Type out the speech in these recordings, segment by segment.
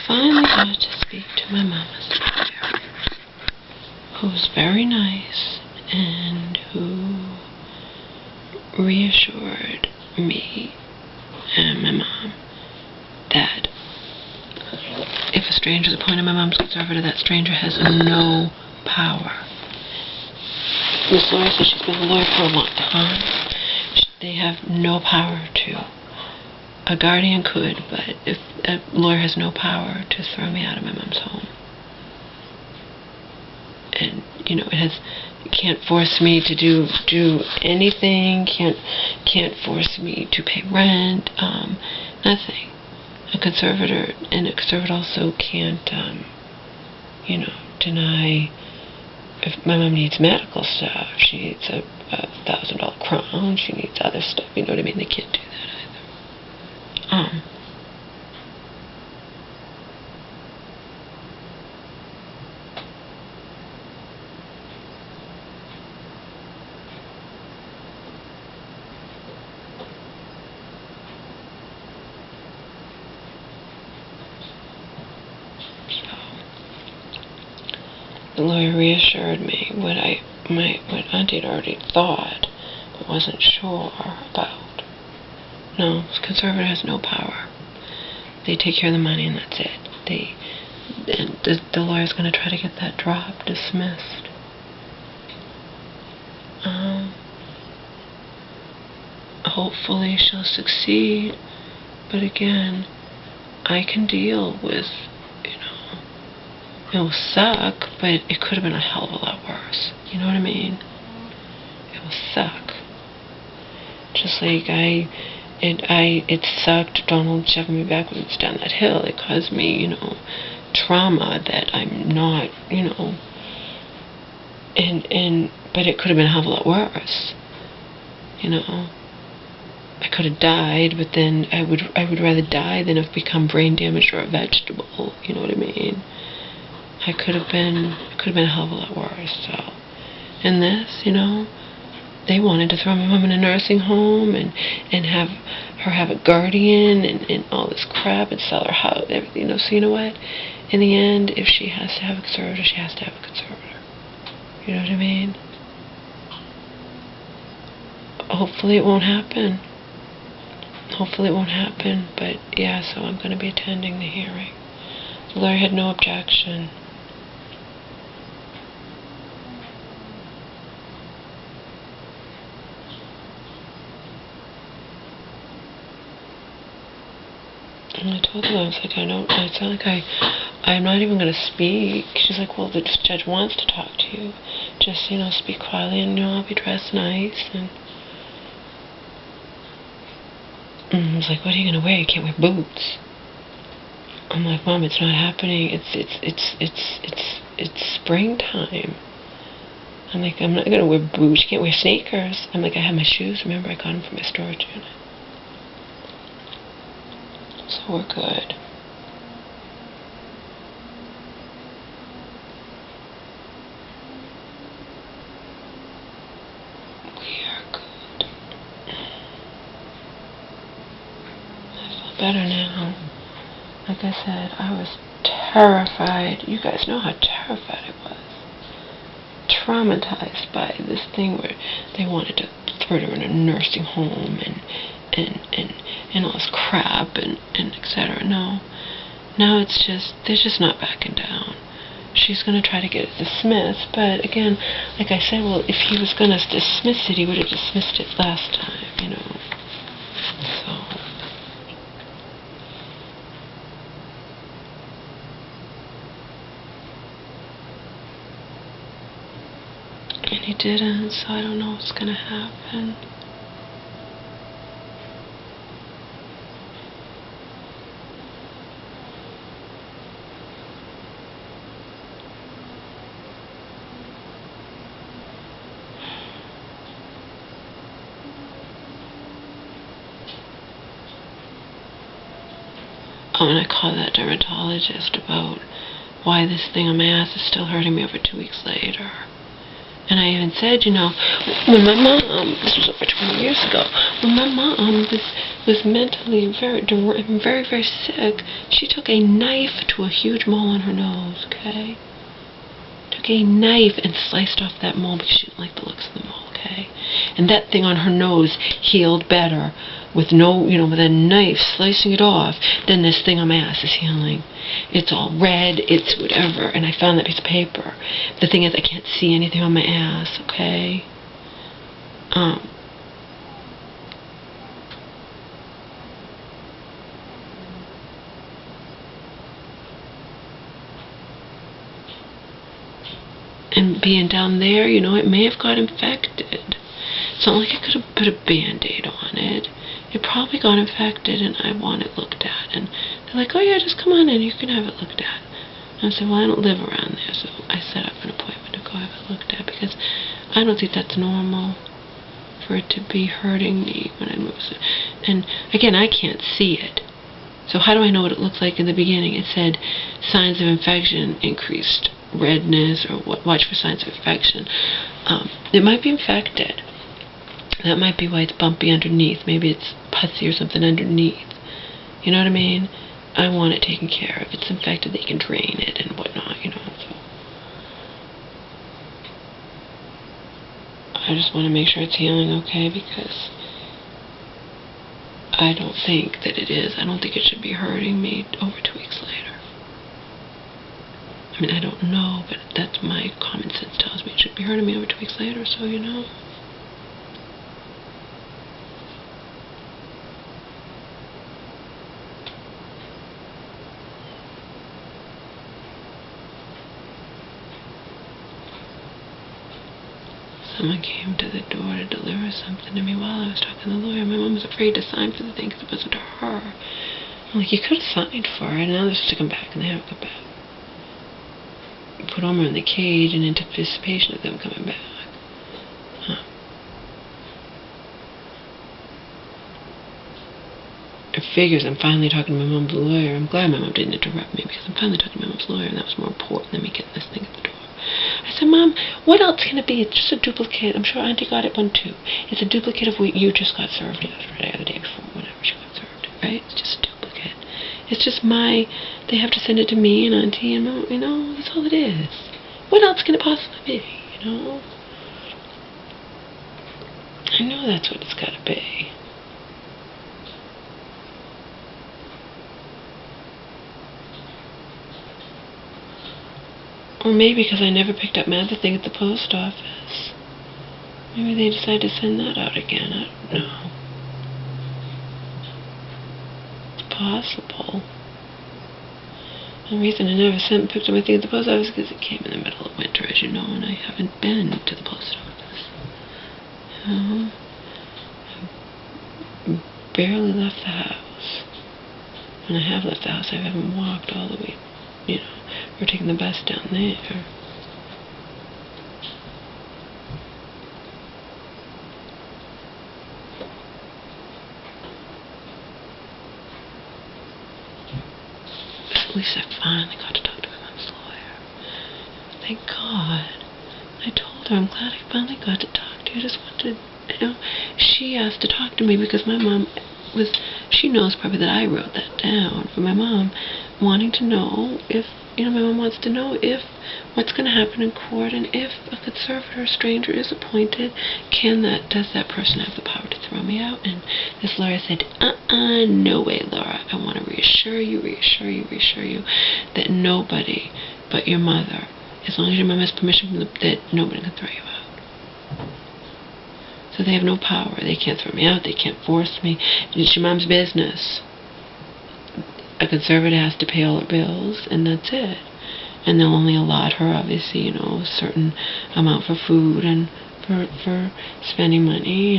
finally got to speak to my mama's lawyer, who's very nice and who reassured me and my mom that if a stranger is appointed my mom's conservator, that stranger has no power. This lawyer says she's been a lawyer for a long time. They have no power to. A guardian could, but if a lawyer has no power to throw me out of my mom's home. And, you know, it can't force me to do anything, can't force me to pay rent, nothing. A conservator also can't, you know, deny if my mom needs medical stuff, she needs a $1,000 crown, she needs other stuff, you know what I mean? They can't do that either. The lawyer reassured me what Auntie had already thought, but wasn't sure about. No, this conservator has no power. They take care of the money and that's it. The lawyer's going to try to get that drop dismissed. Hopefully she'll succeed, but again, I can deal with, it will suck, but it could have been a hell of a lot worse. You know what I mean? It will suck. Just like it sucked Donald shoving me backwards down that hill. It caused me, trauma that I'm not, but it could have been a hell of a lot worse. I could have died, but then I would rather die than have become brain damaged or a vegetable. You know what I mean? It could have been a hell of a lot worse. So, and this, they wanted to throw my mom in a nursing home and have her have a guardian and all this crap and sell her house, everything. So you know what? In the end, if she has to have a conservator, she has to have a conservator. You know what I mean? Hopefully it won't happen. Hopefully it won't happen. But yeah, so I'm going to be attending the hearing. The lawyer had no objection. And I told her, I was like, it's not like I'm not even going to speak. She's like, well, the judge wants to talk to you. Just, speak quietly and, I'll be dressed nice. And I was like, what are you going to wear? You can't wear boots. I'm like, Mom, it's not happening. It's springtime. I'm like, I'm not going to wear boots. You can't wear sneakers. I'm like, I have my shoes. Remember, I got them from my storage unit. So we're good. We are good. I feel better now. Like I said, I was terrified. You guys know how terrified I was. Traumatized by this thing where they wanted to throw her in a nursing home and all this crap and etc. No. Now it's just, they're just not backing down. She's going to try to get it dismissed, but again, like I said, well, if he was going to dismiss it, he would have dismissed it last time, So. And he didn't, so I don't know what's going to happen. Oh, and I called that dermatologist about why this thing on my ass is still hurting me over 2 weeks later. And I even said, when my mom, this was over 20 years ago, when my mom was was mentally very, very sick, she took a knife to a huge mole on her nose, okay? Took a knife and sliced off that mole because she didn't like the looks of the mole, okay? And that thing on her nose healed better with with a knife slicing it off than this thing on my ass is healing. It's all red, it's whatever, and I found that piece of paper. The thing is, I can't see anything on my ass, okay? And being down there, it may have got infected. It's not like I could have put a Band-Aid on it. It probably got infected, and I want it looked at. And they're like, oh yeah, just come on in, you can have it looked at. And I said, well, I don't live around there, so I set up an appointment to go have it looked at, because I don't think that's normal for it to be hurting me when I move. And again, I can't see it. So how do I know what it looks like in the beginning? It said signs of infection, increased redness, or watch for signs of infection. It might be infected. That might be why it's bumpy underneath. Maybe it's pussy or something underneath. You know what I mean? I want it taken care of. It's infected, they can drain it and whatnot, So I just want to make sure it's healing okay, because I don't think that it is. I don't think it should be hurting me over 2 weeks later. I mean, I don't know, but that's my common sense tells me it should be hurting me over 2 weeks later, so Someone came to the door to deliver something to me while I was talking to the lawyer. My mom was afraid to sign for the thing because it wasn't to her. I'm like, you could have signed for it, and now they're supposed to come back, and they haven't come back. Put Homer in the cage in anticipation of them coming back. It figures I'm finally talking to my mom's lawyer. I'm glad my mom didn't interrupt me, because I'm finally talking to my mom's lawyer, and that was more important than me getting this thing at the door. I said, Mom, what else can it be? It's just a duplicate. I'm sure Auntie got it one too. It's a duplicate of what you just got served yesterday or the day before, whenever she got served, right? It's just a duplicate. It's just they have to send it to me and Auntie and Mom, that's all it is. What else can it possibly be, I know that's what it's got to be. Or maybe because I never picked up my other thing at the post office. Maybe they decided to send that out again. I don't know. It's possible. The reason I never picked up my thing at the post office is because it came in the middle of winter, as you know, and I haven't been to the post office. I barely left the house. When I have left the house, I haven't walked all the way, We're taking the bus down there. At least I finally got to talk to my mom's lawyer. Thank God. I told her I'm glad I finally got to talk to you. I just wanted she asked to talk to me because my mom she knows probably that I wrote that down for my mom, wanting to know if, my mom wants to know if what's going to happen in court, and if a conservator or stranger is appointed, does that person have the power to throw me out? And this lawyer said, no way, Laura. I want to reassure you that nobody but your mother, as long as your mom has permission that nobody can throw you out. So they have no power. They can't throw me out. They can't force me. It's your mom's business. A conservator has to pay all her bills, and that's it. And they'll only allot her, obviously, a certain amount for food and for spending money,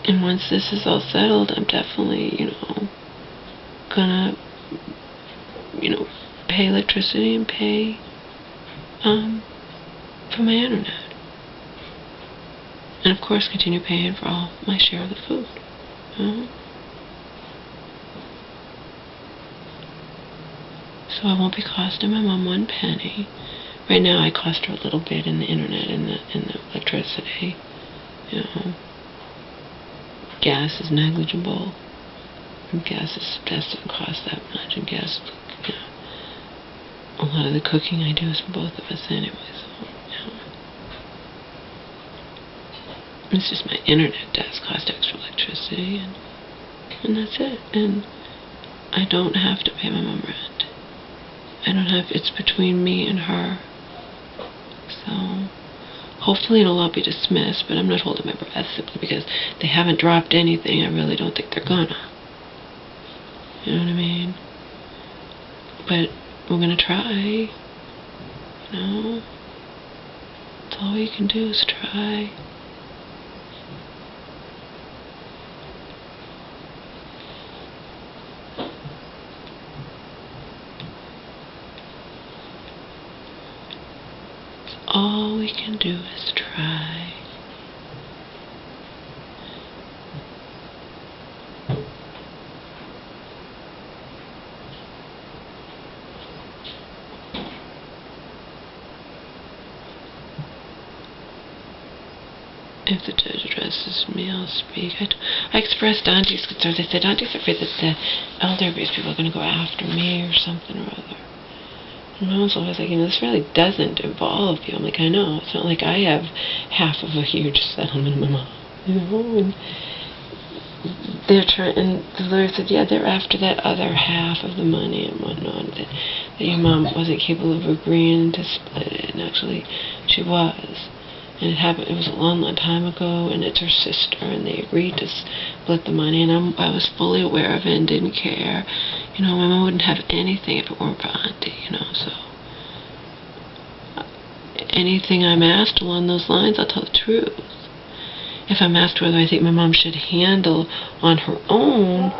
And once this is all settled, I'm definitely, gonna, pay electricity and pay, for my internet. And of course continue paying for all my share of the food. So I won't be costing my mom one penny. Right now I cost her a little bit in the internet and the electricity. You know, gas is negligible. And gas doesn't cost that much, and gas, you know, a lot of the cooking I do is for both of us anyway, so, you know. It's just my internet does cost extra electricity, and that's it. And I don't have to pay my mom rent. It's between me and her. So, hopefully it'll all be dismissed, but I'm not holding my breath simply because they haven't dropped anything. I really don't think they're gonna. You know what I mean? But we're gonna try. You know? That's all we can do is try. All we can do is try. If the judge addresses me, I'll speak. I expressed Auntie's concerns. I said, Auntie's afraid that the elder abuse people are going to go after me or something or other. And I was always like, you know, this really doesn't involve you. I'm like, I know. It's not like I have half of a huge settlement with my mom. You know? And they're trying, and the lawyer said, yeah, they're after that other half of the money and whatnot. That your mom wasn't capable of agreeing to split it. And actually, she was. And it happened, it was a long, long time ago, and it's her sister, and they agreed to split the money, and I was fully aware of it and didn't care. You know, my mom wouldn't have anything if it weren't for Auntie, you know, so. Anything I'm asked along those lines, I'll tell the truth. If I'm asked whether I think my mom should handle on her own,